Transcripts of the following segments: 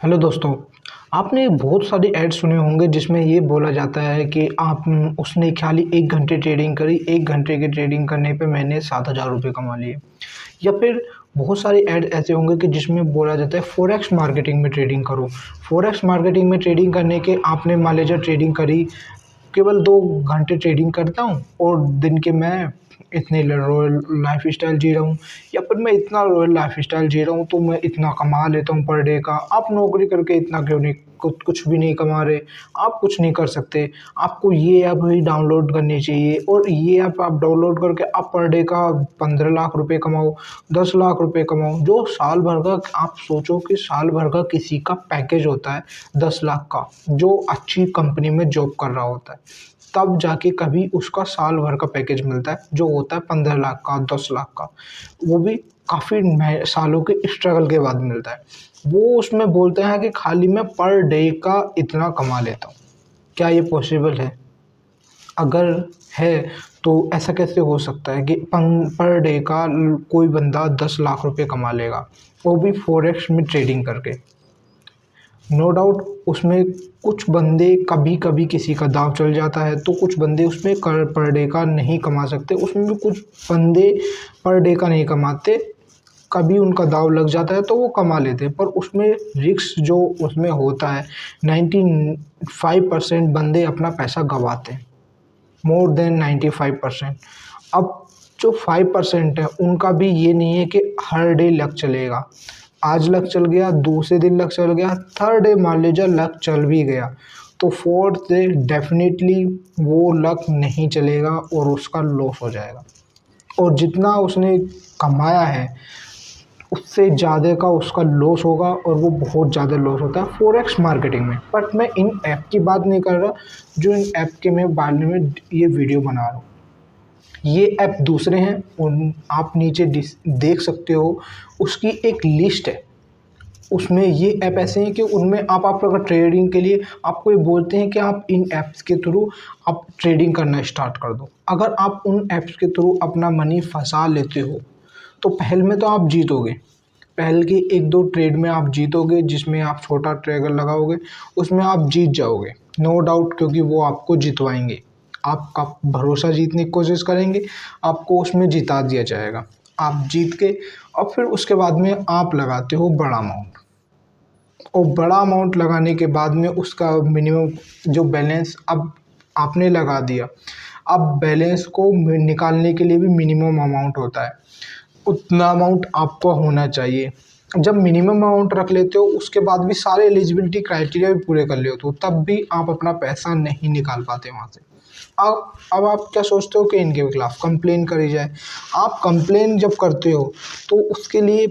Hello दोस्तों, आपने बहुत सारे ऐड सुने होंगे जिसमें ये बोला जाता है कि उसने खाली 1 घंटे ट्रेडिंग करी, 1 घंटे की ट्रेडिंग करने पे मैंने 7,000 रुपये कमा लिए। या फिर बहुत सारे ऐड ऐसे होंगे कि जिसमें बोला जाता है फॉरेक्स मार्केटिंग में ट्रेडिंग करो। फॉरेक्स मार्केटिंग में ट्रेडिंग करने के आपने मान लीजिए ट्रेडिंग करी, केवल 2 घंटे ट्रेडिंग करता हूँ और दिन के मैं इतने रॉयल लाइफ़स्टाइल जी रहा हूँ, या फिर मैं इतना रॉयल लाइफ़स्टाइल जी रहा हूँ तो मैं इतना कमा लेता हूँ पर डे का। आप नौकरी करके इतना क्यों नहीं, कुछ भी नहीं कमा रहे, आप कुछ नहीं कर सकते। आपको ये ऐप ही डाउनलोड करनी चाहिए और ये ऐप आप डाउनलोड करके आप पर डे का 15 लाख रुपए कमाओ, 10 लाख रुपए कमाओ। जो साल भर का, आप सोचो कि साल भर का किसी का पैकेज होता है 10 लाख का, जो अच्छी कंपनी में जॉब कर रहा होता है, तब जाके कभी उसका साल भर का पैकेज मिलता है जो होता है 15 लाख का, 10 लाख का। वो भी काफ़ी सालों के स्ट्रगल के बाद मिलता है। वो उसमें बोलते हैं कि खाली मैं पर डे का इतना कमा लेता हूँ। क्या ये पॉसिबल है? अगर है तो ऐसा कैसे हो सकता है कि पर डे का कोई बंदा 10 लाख रुपए कमा लेगा, वो भी फॉरेक्स में ट्रेडिंग करके। नो डाउट उसमें कुछ बंदे कभी-कभी किसी का दाँव चल जाता है, तो कुछ बंदे उसमें कर पर डे का नहीं कमा सकते। उसमें भी कुछ बंदे पर डे का नहीं कमाते, कभी उनका दाँव लग जाता है तो वो कमा लेते हैं। पर उसमें रिस्क जो उसमें होता है, 95% बंदे अपना पैसा गँवाते हैं, मोर देन 95%। अब जो 5% है उनका भी ये नहीं है कि हर डे लक चलेगा। आज लक चल गया, दूसरे दिन लक चल गया, थर्ड डे मान लीजिए लक चल भी गया, तो फोर्थ डे डेफ़िनेटली वो लक नहीं चलेगा और उसका लॉस हो जाएगा। और जितना उसने कमाया है, उससे ज़्यादा का उसका लॉस होगा और वो बहुत ज़्यादा लॉस होता है फॉरेक्स मार्केटिंग में। बट मैं इन ऐप की बात नहीं कर रहा, जो इन ऐप के मैं बारे में ये वीडियो बना रहा हूँ। ये ऐप दूसरे हैं, उन आप नीचे देख सकते हो, उसकी एक लिस्ट है। उसमें ये ऐप ऐसे हैं कि उनमें आप अगर ट्रेडिंग के लिए आपको ये बोलते हैं कि आप इन ऐप्स के थ्रू आप ट्रेडिंग करना स्टार्ट कर दो। अगर आप उन ऐप्स के थ्रू अपना मनी फँसा लेते हो, तो पहल में तो आप जीतोगे। पहल की 1-2 ट्रेड में आप जीतोगे, जिसमें आप छोटा ट्रैगर लगाओगे, उसमें आप जीत जाओगे, नो डाउट, क्योंकि वो आपको जितवाएँगे। आपका भरोसा जीतने की कोशिश करेंगे, आपको उसमें जिता दिया जाएगा। आप जीत के और फिर उसके बाद में आप लगाते हो बड़ा अमाउंट। और बड़ा अमाउंट लगाने के बाद में उसका मिनिमम जो बैलेंस अब आपने लगा दिया, अब बैलेंस को निकालने के लिए भी मिनिमम अमाउंट होता है, उतना अमाउंट आपको होना चाहिए। जब मिनिमम अमाउंट रख लेते हो, उसके बाद भी सारे एलिजिबिलिटी क्राइटेरिया भी पूरे कर लेते हो, तब भी आप अपना पैसा नहीं निकाल पाते वहाँ से। अब आप क्या सोचते हो कि इनके खिलाफ कंप्लेन करी जाए। आप कंप्लेन जब करते हो तो उसके लिए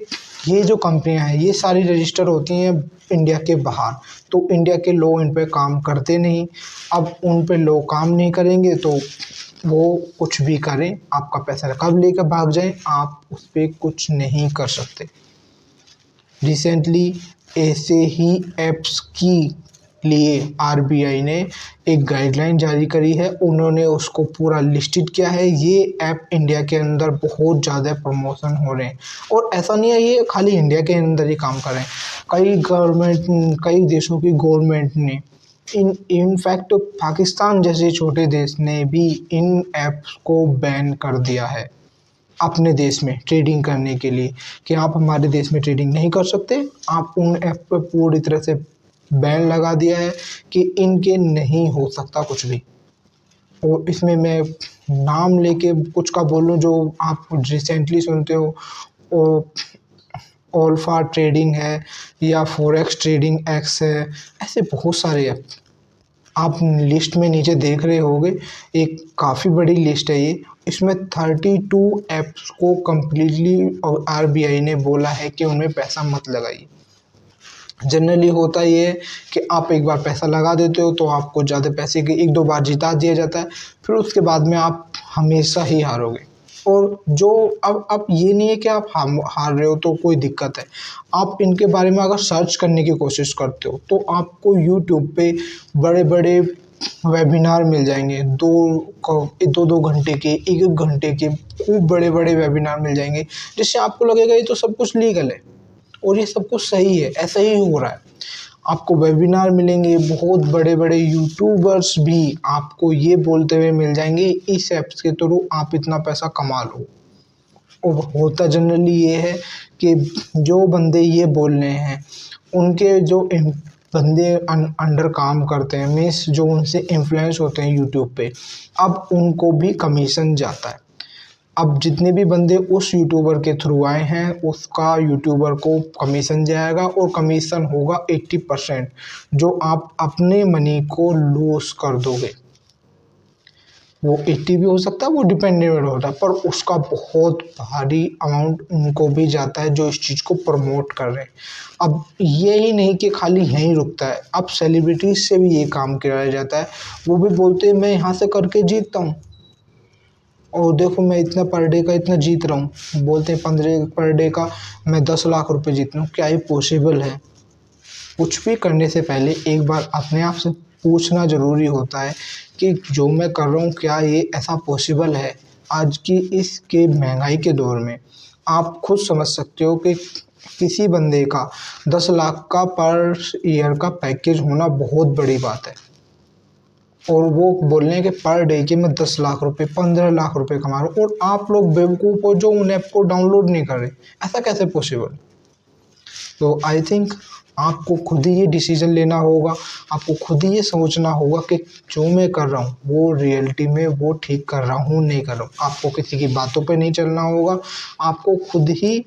ये जो कंपनियां हैं ये सारी रजिस्टर होती हैं इंडिया के बाहर, तो इंडिया के लोग इन पे काम करते नहीं। अब उन पे लोग काम नहीं करेंगे तो वो कुछ भी करें, आपका पैसा कब लेकर भाग जाए आप उस पर कुछ नहीं कर सकते। रिसेंटली ऐसे ही ऐप्स की लिए आरबीआई ने एक गाइडलाइन जारी करी है, उन्होंने उसको पूरा लिस्टेड किया है। ये ऐप इंडिया के अंदर बहुत ज़्यादा प्रमोशन हो रहे हैं, और ऐसा नहीं है ये खाली इंडिया के अंदर ही काम कर रहे हैं। कई देशों की गवर्नमेंट ने इनफैक्ट पाकिस्तान जैसे छोटे देश ने भी इन ऐप्स को बैन कर दिया है अपने देश में ट्रेडिंग करने के लिए, कि आप हमारे देश में ट्रेडिंग नहीं कर सकते। आप उन ऐप पे पूरी तरह से बैन लगा दिया है कि इनके नहीं हो सकता कुछ भी। और इसमें मैं नाम लेके कुछ का बोलूँ जो आप रिसेंटली सुनते हो, ओ अल्फा ट्रेडिंग है या फॉरेक्स ट्रेडिंग एक्स है, ऐसे बहुत सारे ऐप आप लिस्ट में नीचे देख रहे होंगे। एक काफ़ी बड़ी लिस्ट है ये। इसमें 32 ऐप्स को कम्प्लीटली और आरबीआई ने बोला है कि उनमें पैसा मत लगाइए। जनरली होता ये है कि आप एक बार पैसा लगा देते हो तो आपको ज़्यादा पैसे के 1-2 बार जिता दिया जाता है, फिर उसके बाद में आप हमेशा ही हारोगे। और जो अब ये नहीं है कि आप हार रहे हो तो कोई दिक्कत है। आप इनके बारे में अगर सर्च करने की कोशिश करते हो तो आपको यूट्यूब पे बड़े-बड़े वेबिनार मिल जाएँगे। 2-2 घंटे के, 1-1 घंटे के खूब बड़े-बड़े वेबिनार मिल जाएँगे, जिससे आपको लगेगा ये तो सब कुछ लीगल है। और ये सब कुछ सही है, ऐसा ही हो रहा है। आपको वेबिनार मिलेंगे, बहुत बड़े बड़े यूट्यूबर्स भी आपको ये बोलते हुए मिल जाएंगे इस ऐप्स के थ्रू आप इतना पैसा कमा लो। और होता जनरली ये है कि जो बंदे ये बोल रहे हैं उनके जो बंदे अंडर काम करते हैं, मीन्स जो उनसे इन्फ्लुएंस होते हैं यूट्यूब पे, अब उनको भी कमीशन जाता है। अब जितने भी बंदे उस यूट्यूबर के थ्रू आए हैं उसका यूट्यूबर को कमीशन जाएगा और कमीशन होगा 80%, जो आप अपने मनी को लूज कर दोगे। वो 80 भी हो सकता है, वो डिपेंडेबल होता है, पर उसका बहुत भारी अमाउंट उनको भी जाता है जो इस चीज़ को प्रमोट कर रहे हैं। अब ये ही नहीं कि खाली यहीं रुकता है, अब सेलिब्रिटीज से भी ये काम कराया जाता है। वो भी बोलते हैं मैं यहाँ से करके जीतता हूँ और देखो मैं इतना पर डे का इतना जीत रहा हूँ। बोलते हैं 15 पर डे का मैं 10 लाख रुपए जीत रहा हूँ। क्या ये पॉसिबल है? कुछ भी करने से पहले एक बार अपने आप से पूछना ज़रूरी होता है कि जो मैं कर रहा हूँ क्या ये ऐसा पॉसिबल है। आज की इसके महंगाई के दौर में आप खुद समझ सकते हो कि किसी बंदे का 10 लाख का पर ईयर का पैकेज होना बहुत बड़ी बात है और वो बोल रहे हैं कि पर डे के मैं 10 लाख रुपए 15 लाख रुपए कमा रहा हूँ और आप लोग बेवकूफ़ हो जो उन ऐप को डाउनलोड नहीं कर रहे। ऐसा कैसे पॉसिबल? तो आई थिंक आपको खुद ही ये डिसीजन लेना होगा, आपको खुद ही ये सोचना होगा कि जो मैं कर रहा हूँ वो रियलिटी में वो ठीक कर रहा हूँ नहीं कर रहा हूँ। आपको किसी की बातों पे नहीं चलना होगा, आपको खुद ही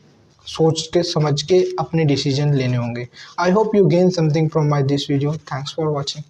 सोच के समझ के अपने डिसीजन लेने होंगे। I hope you gain something from my this video. Thanks for watching.